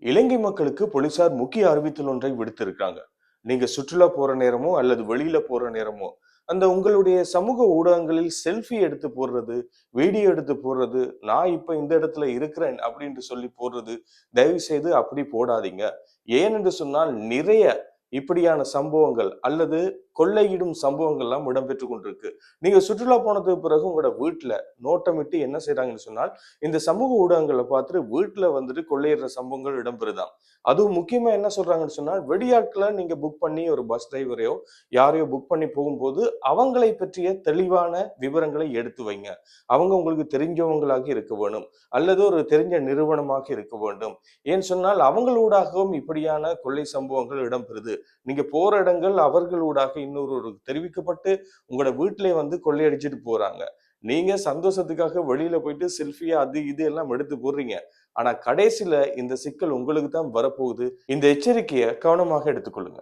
இலங்கை மக்களுக்கு போலீசார் முக்கிய அறிவித்தல் ஒன்றை விடுத்திருக்காங்க. நீங்க சுற்றுலா போற நேரமோ அல்லது வெளியில போற நேரமோ, அந்த உங்களுடைய சமூக ஊடகங்களில் செல்ஃபி எடுத்து போடுறது, வீடியோ எடுத்து போடுறது, நான் இப்ப இந்த இடத்துல இருக்கிறேன் அப்படின்னு சொல்லி போடுறது, தயவு செய்து அப்படி போடாதீங்க. ஏனென்று சொன்னால் நிறைய இப்படியான சம்பவங்கள் அல்லது கொள்ளையிடும் சம்பவங்கள்லாம் இடம்பெற்றுக் கொண்டிருக்கு. நீங்க சுற்றுலா போனதுக்கு பிறகு உங்களோட வீட்டுல நோட்டமிட்டு என்ன செய்றாங்கன்னு சொன்னால், இந்த சமூக ஊடகங்களை பார்த்துட்டு வீட்டுல வந்துட்டு கொள்ளையிடுற சம்பவங்கள் இடம்பெறுதாம். அதுவும் முக்கியமா என்ன சொல்றாங்கன்னு சொன்னால், வெளியாட்களை நீங்க புக் பண்ணி ஒரு பஸ் டிரைவரையோ யாரையோ புக் பண்ணி போகும்போது அவங்களை பற்றிய தெளிவான விவரங்களை எடுத்து வைங்க. அவங்க உங்களுக்கு தெரிஞ்சவங்களாக இருக்க வேணும் அல்லது ஒரு தெரிஞ்ச நிறுவனமாக இருக்க வேண்டும். ஏன்னு சொன்னால் அவங்களூடாகவும் இப்படியான கொள்ளை சம்பவங்கள் இடம்பெறுது. நீங்க போற இடங்கள் அவர்களூடாக இன்னொரு தெரிவிக்கப்பட்டு உங்களோட வீட்டிலே வந்து கொள்ளையடிச்சிட்டு போறாங்க. நீங்க சந்தோஷத்துக்காக வெளியில போயிட்டு செல்ஃபி அது இது எல்லாம் எடுத்து போடுறீங்க. ஆனா கடைசியில இந்த சிக்கல் உங்களுக்கு தான் வரப்போகுது. இந்த எச்சரிக்கையை கவனமாக எடுத்துக்கொள்ளுங்க.